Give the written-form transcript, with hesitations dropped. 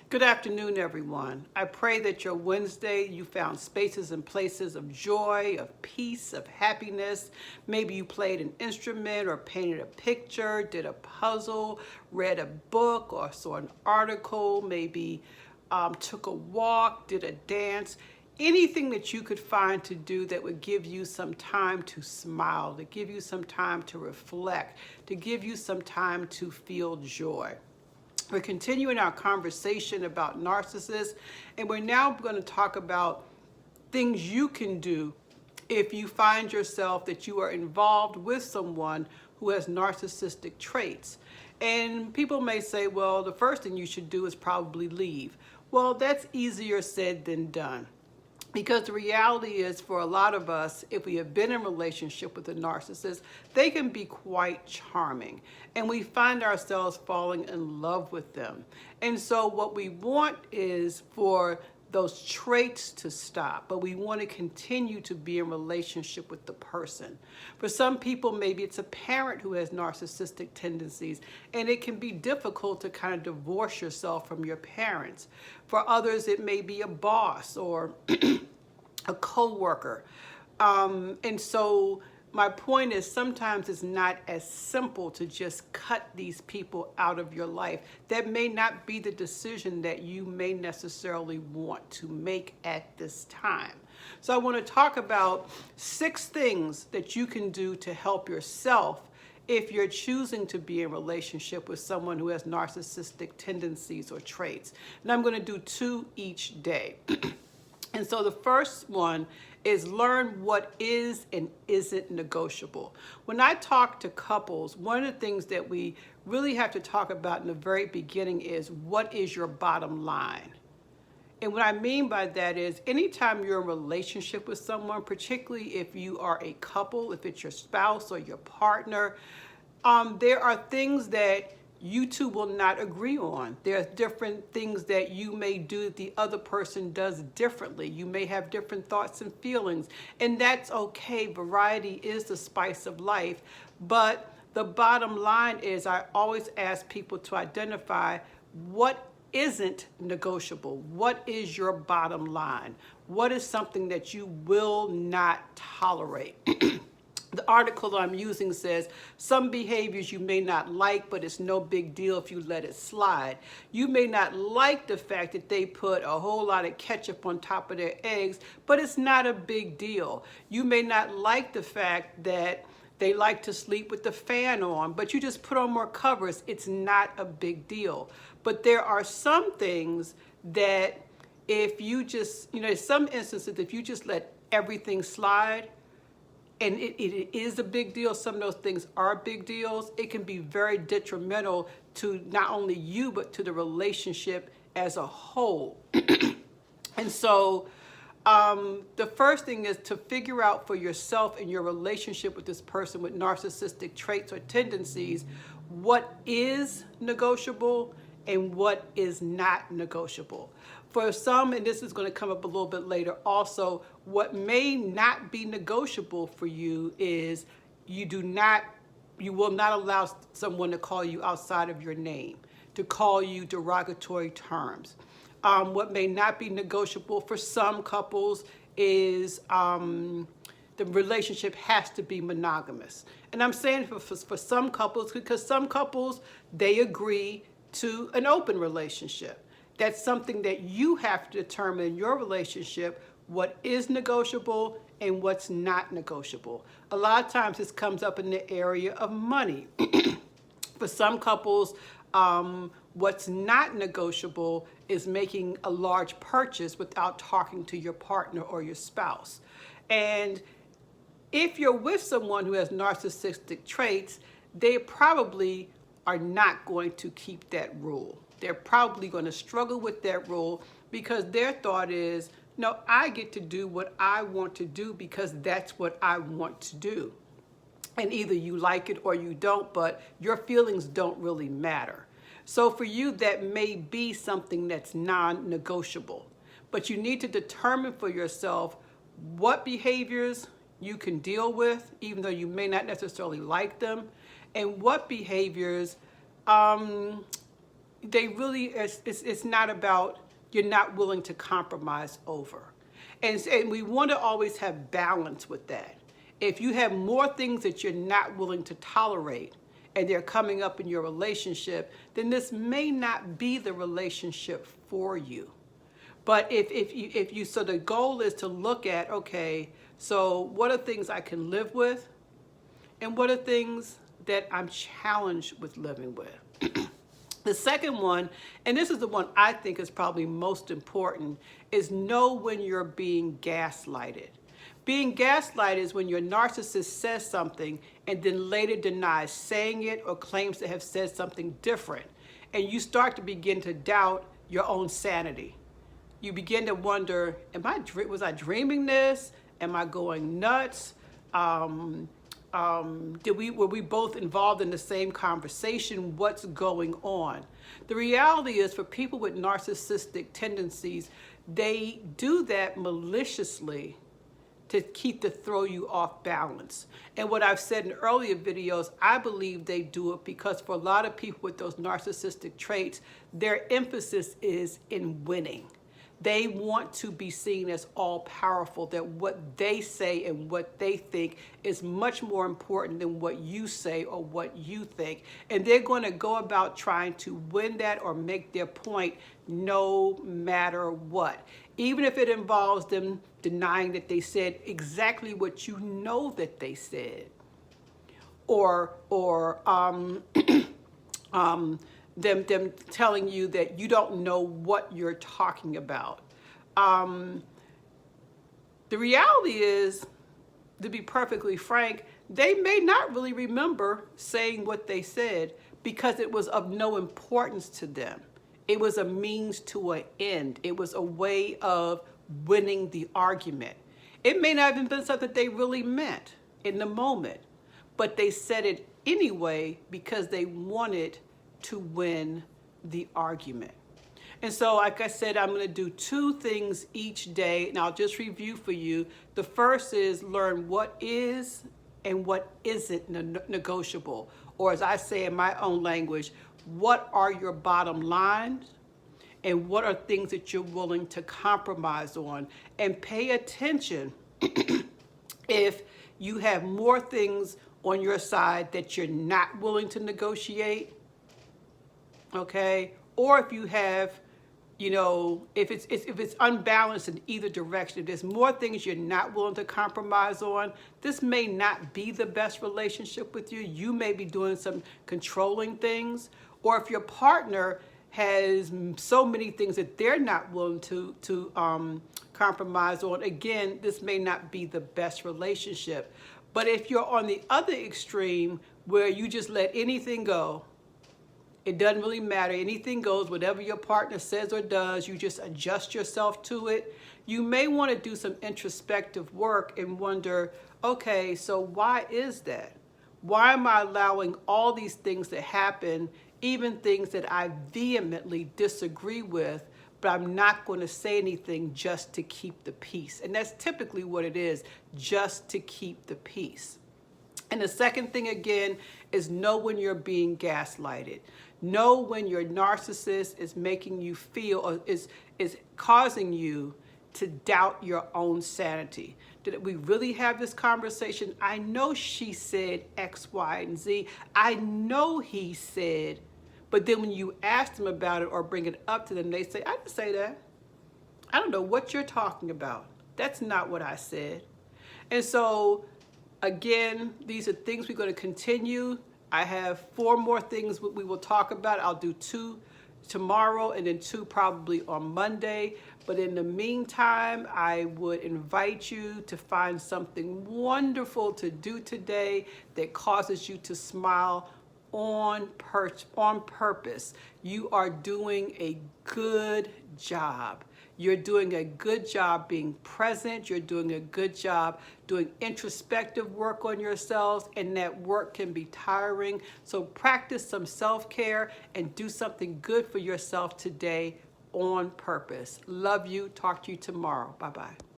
Good afternoon, everyone. I pray that your Wednesday you found spaces and places of joy, of peace, of happiness. Maybe you played an instrument or painted a picture, did a puzzle, read a book or saw an article, maybe took a walk, did a dance. Anything that you could find to do that would give you some time to smile, to give you some time to reflect, to give you some time to feel joy. We're continuing our conversation about narcissists, and we're now going to talk about things you can do if you find yourself that you are involved with someone who has narcissistic traits. And people may say, well, the first thing you should do is probably leave. Well, that's easier said than done. Because the reality is, for a lot of us, if we have been in a relationship with a narcissist, they can be quite charming. And we find ourselves falling in love with them. And so what we want is for those traits to stop, but we want to continue to be in relationship with the person. For some people, maybe it's a parent who has narcissistic tendencies, and it can be difficult to kind of divorce yourself from your parents. For others, it may be a boss or a co-worker. And so my point is, sometimes it's not as simple to just cut these people out of your life. That may not be the decision that you may necessarily want to make at this time. So I want to talk about 6 things that you can do to help yourself if you're choosing to be in a relationship with someone who has narcissistic tendencies or traits. And I'm going to do 2 each day. And so the first one is learn what is and isn't negotiable. When I talk to couples, one of the things that we really have to talk about in the very beginning is, what is your bottom line? And what I mean by that is, anytime you're in a relationship with someone, particularly if you are a couple, if it's your spouse or your partner, there are things that you two will not agree on. There's different things that you may do that the other person does differently. You may have different thoughts and feelings, and that's okay. Variety is the spice of life. But the bottom line is, I always ask people to identify what isn't negotiable. What is your bottom line? What is something that you will not tolerate? The article that I'm using says, some behaviors you may not like, but it's no big deal if you let it slide. You may not like the fact that they put a whole lot of ketchup on top of their eggs, but it's not a big deal. You may not like the fact that they like to sleep with the fan on, but you just put on more covers. It's not a big deal. But there are some things that if you just, in some instances, if you just let everything slide, and it is a big deal, some of those things are big deals, it can be very detrimental to not only you, but to the relationship as a whole. And so the first thing is to figure out for yourself and your relationship with this person with narcissistic traits or tendencies, what is negotiable and what is not negotiable. For some, and this is going to come up a little bit later also, what may not be negotiable for you is you will not allow someone to call you outside of your name, to call you derogatory terms. What may not be negotiable for some couples is the relationship has to be monogamous. And I'm saying for some couples, because some couples, they agree to an open relationship. That's something that you have to determine in your relationship, what is negotiable and what's not negotiable. A lot of times this comes up in the area of money. For some couples, what's not negotiable is making a large purchase without talking to your partner or your spouse. And if you're with someone who has narcissistic traits, they probably are not going to keep that rule. They're probably going to struggle with that rule because their thought is, no, I get to do what I want to do because that's what I want to do. And either you like it or you don't, but your feelings don't really matter. So for you, that may be something that's non-negotiable. But you need to determine for yourself what behaviors you can deal with, even though you may not necessarily like them, and what behaviors they really, it's not about, you're not willing to compromise over. And we want to always have balance with that. If you have more things that you're not willing to tolerate and they're coming up in your relationship, then this may not be the relationship for you. But if you, so the goal is to look at, okay, so what are things I can live with? And what are things that I'm challenged with living with? The second one, and this is the one I think is probably most important, is know when you're being gaslighted. Being gaslighted is when your narcissist says something and then later denies saying it or claims to have said something different. And you start to begin to doubt your own sanity. You begin to wonder, was I dreaming this? Am I going nuts? Were we both involved in the same conversation? What's going on? The reality is, for people with narcissistic tendencies, they do that maliciously to throw you off balance. And what I've said in earlier videos, I believe they do it because for a lot of people with those narcissistic traits, their emphasis is in winning. They want to be seen as all powerful, that what they say and what they think is much more important than what you say or what you think. And they're going to go about trying to win that or make their point no matter what. Even if it involves them denying that they said exactly what you know that they said. Or them telling you that you don't know what you're talking about. The reality is, to be perfectly frank, they may not really remember saying what they said because it was of no importance to them. It was a means to an end. It was a way of winning the argument. It may not have even been something they really meant in the moment, but they said it anyway because they wanted to win the argument. And so, like I said, I'm going to do 2 things each day, and I'll just review for you. The first is learn what is and what isn't negotiable, or as I say in my own language, what are your bottom lines and what are things that you're willing to compromise on. And pay attention if you have more things on your side that you're not willing to negotiate. Okay, or if you have, if it's unbalanced in either direction, if there's more things you're not willing to compromise on, this may not be the best relationship with you. You may be doing some controlling things, or if your partner has so many things that they're not willing to compromise on, again, this may not be the best relationship. But if you're on the other extreme where you just let anything go, it doesn't really matter. Anything goes, whatever your partner says or does, you just adjust yourself to it. You may want to do some introspective work and wonder, okay, so why is that? Why am I allowing all these things to happen, even things that I vehemently disagree with, but I'm not going to say anything just to keep the peace? And that's typically what it is, just to keep the peace. And the second thing, again, is know when you're being gaslighted. Know when your narcissist is making you feel, or is causing you to doubt your own sanity. Did we really have this conversation? I know she said X, Y, and Z. I know he said, but then when you ask them about it or bring it up to them, they say, I didn't say that. I don't know what you're talking about. That's not what I said. And so, again, these are things we're going to continue. I have 4 more things we will talk about. I'll do 2 tomorrow and then 2 probably on Monday. But in the meantime, I would invite you to find something wonderful to do today that causes you to smile on purpose. You are doing a good job. You're doing a good job being present. You're doing a good job doing introspective work on yourselves, and that work can be tiring. So practice some self-care and do something good for yourself today on purpose. Love you. Talk to you tomorrow. Bye-bye.